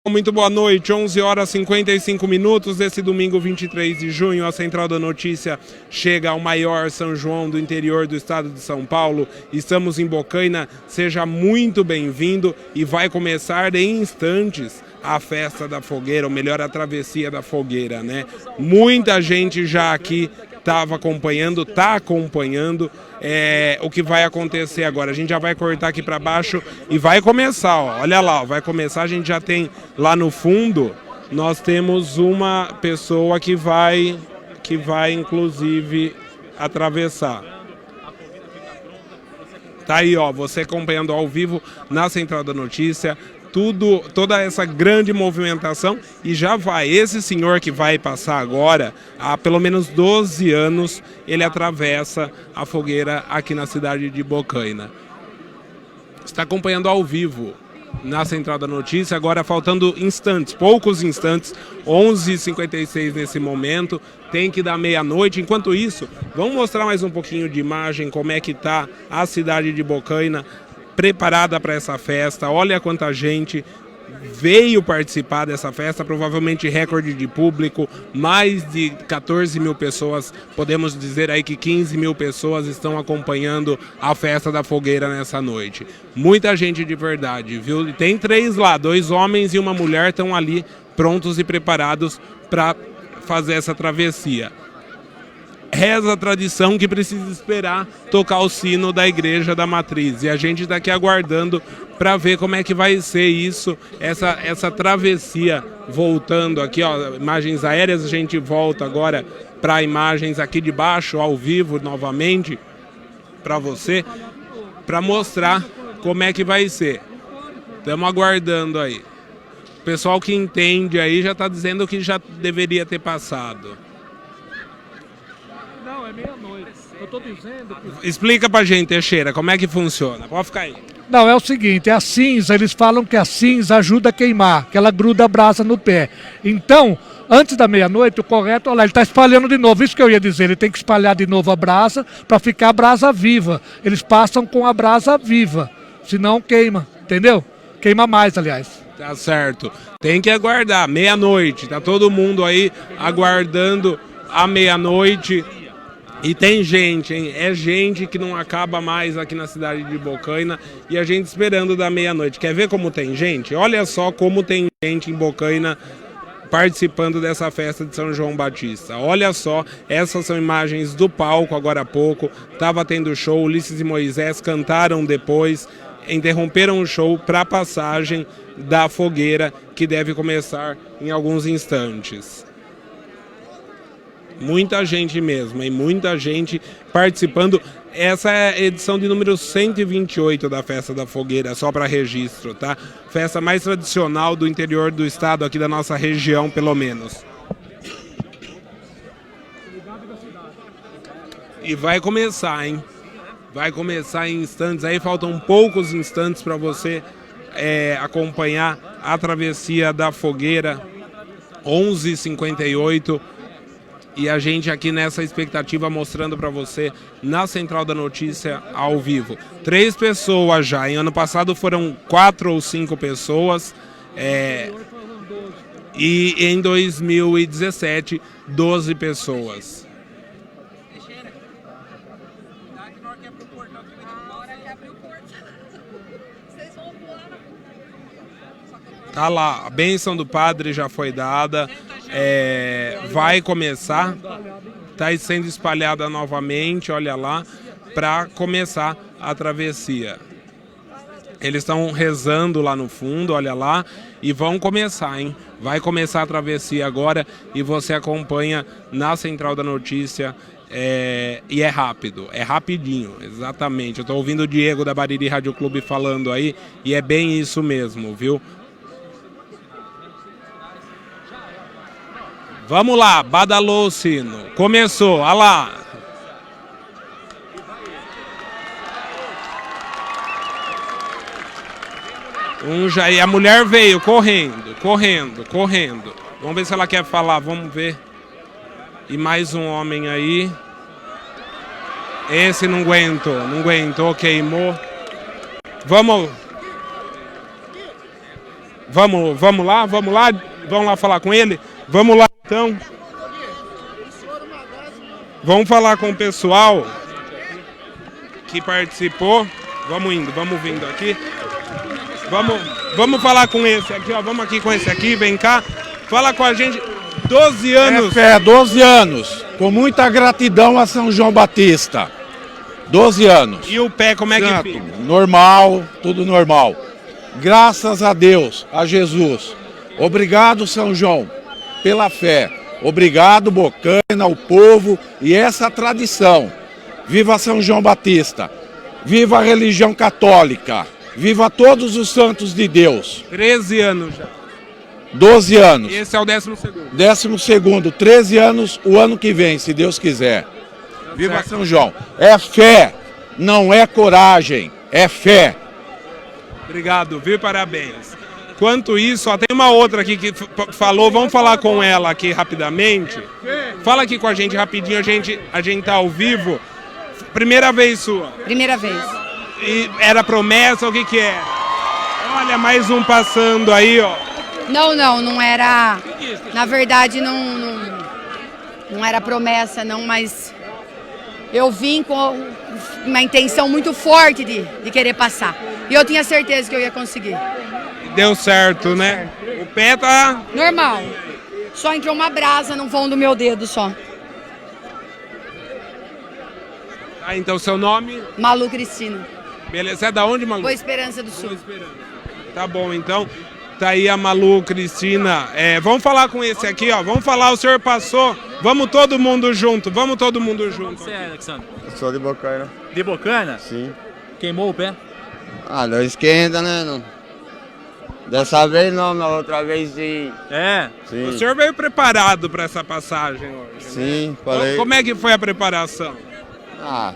Muito boa noite, 11 horas 55 minutos desse domingo 23 de junho, a Central da Notícia chega ao maior São João do interior do estado de São Paulo. Estamos em Bocaina, seja muito bem-vindo e vai começar em instantes a festa da fogueira, ou melhor, a travessia da fogueira, né? Muita gente já aqui estava acompanhando, está acompanhando o que vai acontecer agora. A gente já vai cortar aqui para baixo e vai começar, ó. Olha lá, ó, vai começar. A gente já tem lá no fundo, nós temos uma pessoa que vai inclusive atravessar. Tá aí, ó, você acompanhando ao vivo na Central da Notícia. Toda essa grande movimentação e já vai, esse senhor que vai passar agora, há pelo menos 12 anos, ele atravessa a fogueira aqui na cidade de Bocaina. Está acompanhando ao vivo na Central da Notícia, agora faltando instantes, poucos instantes, 11h56 nesse momento, tem que dar meia-noite. Enquanto isso, vamos mostrar mais um pouquinho de imagem, como é que está a cidade de Bocaina, preparada para essa festa. Olha quanta gente veio participar dessa festa, provavelmente recorde de público, mais de 14 mil pessoas, podemos dizer aí que 15 mil pessoas estão acompanhando a festa da fogueira nessa noite. Muita gente de verdade, viu? Tem 3 lá, 2 homens e uma mulher estão ali prontos e preparados para fazer essa travessia. Reza a tradição que precisa esperar tocar o sino da Igreja da Matriz. E a gente está aqui aguardando para ver como é que vai ser isso, essa travessia. Voltando aqui, ó, imagens aéreas, a gente volta agora para imagens aqui de baixo, ao vivo, novamente, para você, para mostrar como é que vai ser. Estamos aguardando aí. O pessoal que entende aí já está dizendo que já deveria ter passado. Não, é meia-noite. Eu tô dizendo que... Explica pra gente, Teixeira, como é que funciona. Pode ficar aí. Não, é o seguinte, a cinza, eles falam que a cinza ajuda a queimar, que ela gruda a brasa no pé. Então, antes da meia-noite, o correto, olha lá, ele está espalhando de novo. Isso que eu ia dizer, ele tem que espalhar de novo a brasa para ficar a brasa viva. Eles passam com a brasa viva, senão queima, entendeu? Queima mais, aliás. Tá certo. Tem que aguardar, meia-noite. Tá todo mundo aí aguardando a meia-noite. E tem gente, hein? É gente que não acaba mais aqui na cidade de Bocaina e a gente esperando da meia-noite. Quer ver como tem gente? Olha só como tem gente em Bocaina participando dessa festa de São João Batista. Olha só, essas são imagens do palco agora há pouco. Tava tendo show, Ulisses e Moisés cantaram depois, interromperam o show para a passagem da fogueira que deve começar em alguns instantes. Muita gente mesmo, e muita gente participando. Essa é a edição de número 128 da Festa da Fogueira, só para registro, tá? Festa mais tradicional do interior do estado, aqui da nossa região, pelo menos. E vai começar, hein? Vai começar em instantes, aí faltam poucos instantes para você acompanhar a travessia da fogueira, 11h58. E a gente aqui nessa expectativa mostrando para você na Central da Notícia ao vivo. 3 pessoas já. Em ano passado foram 4 ou 5 pessoas. E em 2017, 12 pessoas. Tá lá, a bênção do padre já foi dada. Vai começar, está sendo espalhada novamente, olha lá, para começar a travessia. Eles estão rezando lá no fundo, olha lá, e vão começar, hein? Vai começar a travessia agora e você acompanha na Central da Notícia. E é rápido, é rapidinho, exatamente. Eu estou ouvindo o Diego da Bariri Rádio Clube falando aí e é bem isso mesmo, viu? Vamos lá, badalou o sino. Começou, olha lá. E a mulher veio correndo. Vamos ver se ela quer falar, vamos ver. E mais um homem aí. Esse não aguentou, queimou. Vamos. Vamos lá, vamos lá falar com ele? Vamos lá então. Vamos falar com o pessoal que participou. Vamos vindo aqui. Vamos falar com esse aqui, ó. Vamos aqui com esse aqui, vem cá. Fala com a gente. 12 anos. 12 anos. Com muita gratidão a São João Batista. 12 anos. E o pé, como é que fica? Normal, tudo normal. Graças a Deus, a Jesus. Obrigado, São João, pela fé. Obrigado, Bocaina, o povo e essa tradição. Viva São João Batista. Viva a religião católica. Viva todos os santos de Deus. 13 anos já. 12 anos. E esse é o 12º. 12º, 13 anos o ano que vem, se Deus quiser. Viva São João. É fé, não é coragem, é fé. Obrigado, viu? Parabéns. Quanto isso, ó, tem uma outra aqui que falou, vamos falar com ela aqui rapidamente. Fala aqui com a gente rapidinho, a gente tá ao vivo. Primeira vez sua? Primeira vez. E era promessa, o que é? Olha, mais um passando aí, ó. Não era. Na verdade, não era promessa, não, mas eu vim com uma intenção muito forte de querer passar. E eu tinha certeza que eu ia conseguir. Deu certo, né? O pé tá... Normal. Só entrou uma brasa no vão do meu dedo só. Ah, então seu nome? Malu Cristina. Beleza, você é da onde, Malu? Boa Esperança do Sul. Tá bom, então. Tá aí a Malu Cristina. Vamos falar com esse aqui, ó. Vamos falar, o senhor passou. Vamos todo mundo junto, Você é, Alexandre? Eu sou de Bocaina. De Bocaina? Sim. Queimou o pé? Ah, não esquenta, né? Não. Dessa vez não, na outra vez sim. É? Sim. O senhor veio preparado para essa passagem hoje, Sim, né? falei. Como é que foi a preparação? Ah,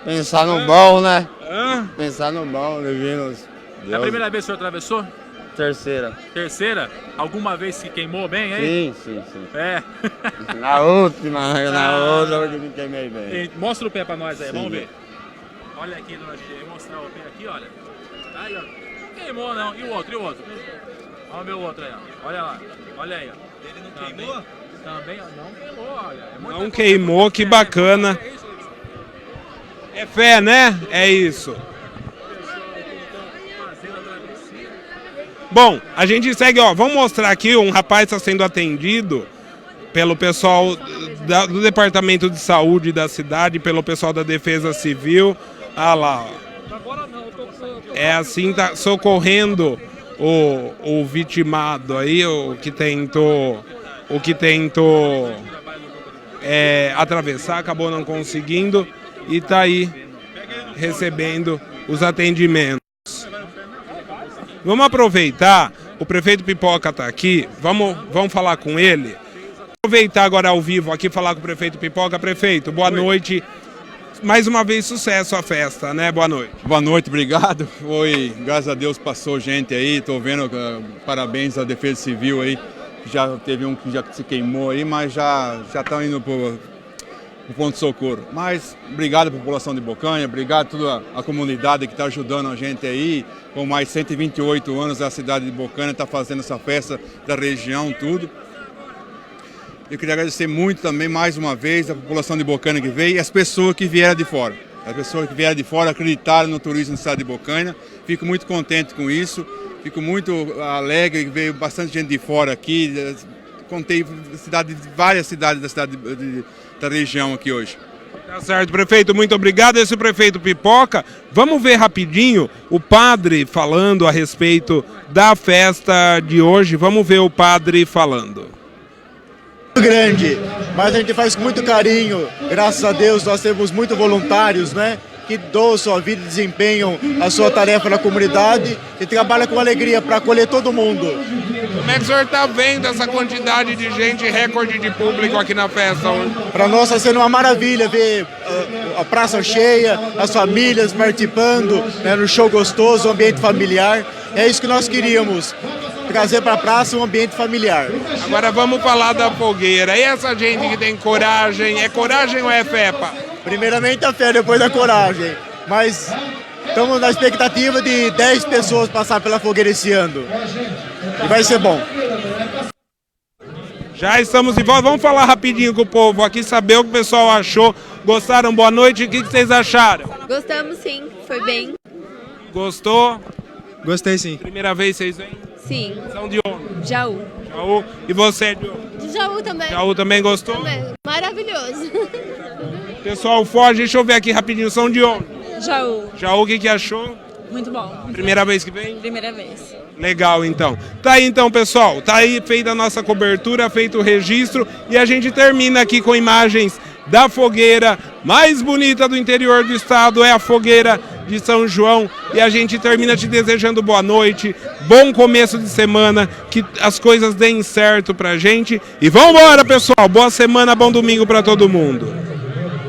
pensar no bom, né? Hã? Pensar no bom, divinos. É a primeira vez que o senhor atravessou? Terceira. Terceira? Alguma vez que queimou bem, hein? Sim. É. Na última, na outra eu me queimei bem. E mostra o pé pra nós aí, Sim. vamos ver. Olha aqui, nós vamos mostrar o pé aqui, olha. Aí, ó. Queimou não. E o outro? Olha o meu outro aí, ó. Olha lá. Olha aí, ó. Ele não queimou? Também, ó. Não queimou, olha. Não queimou, que bacana. É fé, né? É isso. Bom, a gente segue, ó. Vamos mostrar aqui, um rapaz está sendo atendido pelo pessoal do Departamento de Saúde da cidade, pelo pessoal da Defesa Civil. Ah lá, ó. É assim, tá socorrendo o vitimado aí, o que tentou atravessar, acabou não conseguindo e tá aí recebendo os atendimentos. Vamos aproveitar, o prefeito Pipoca está aqui, vamos falar com ele. Aproveitar agora ao vivo aqui, falar com o prefeito Pipoca. Prefeito, boa noite. Mais uma vez, sucesso a festa, né? Boa noite. Boa noite, obrigado. Foi, graças a Deus, passou gente aí, tô vendo, parabéns à Defesa Civil aí, já teve um que já se queimou aí, mas já estão indo pro ponto de socorro. Mas obrigado à população de Bocaina, obrigado a toda a comunidade que está ajudando a gente aí. Com mais 128 anos a cidade de Bocaina está fazendo essa festa da região, tudo. Eu queria agradecer muito também, mais uma vez, a população de Bocaina que veio e as pessoas que vieram de fora. As pessoas que vieram de fora acreditaram no turismo da cidade de Bocaina. Fico muito contente com isso, fico muito alegre que veio bastante gente de fora aqui. Contei várias cidades da região aqui hoje. Tá certo, prefeito, muito obrigado. Esse é o prefeito Pipoca. Vamos ver rapidinho o padre falando a respeito da festa de hoje. Vamos ver o padre falando. Grande, mas a gente faz com muito carinho. Graças a Deus nós temos muitos voluntários, né? Que doam sua vida e desempenham a sua tarefa na comunidade e trabalham com alegria para acolher todo mundo. Como é que o senhor está vendo essa quantidade de gente, recorde de público aqui na festa hoje? Para nós está sendo uma maravilha ver a praça cheia, as famílias participando, né, no show gostoso, um ambiente familiar. É isso que nós queríamos, trazer para a praça um ambiente familiar. Agora vamos falar da fogueira. E essa gente que tem coragem, é coragem ou é fé, pá? Primeiramente a fé, depois a coragem. Mas Estamos na expectativa de 10 pessoas passar pela fogueira esse ano. E vai ser bom. Já estamos de volta. Vamos falar rapidinho com o povo aqui, saber o que o pessoal achou. Gostaram? Boa noite. O que vocês acharam? Gostamos sim, foi bem. Gostou? Gostei sim. Primeira vez vocês vêm? Sim. São de onde? Jaú. Jaú. E você, Diogo? De Jaú também. Jaú também gostou? Também. Maravilhoso. Pessoal, foge. Deixa eu ver aqui rapidinho. São de onde? Jaú. Jaú, o que achou? Muito bom. Primeira vez que vem? Primeira vez. Legal, então. Tá aí, então, pessoal. Tá aí feita a nossa cobertura, feito o registro. E a gente termina aqui com imagens da fogueira mais bonita do interior do estado. É a fogueira de São João. E a gente termina te desejando boa noite, bom começo de semana, que as coisas deem certo pra gente. E vambora, pessoal. Boa semana, bom domingo pra todo mundo.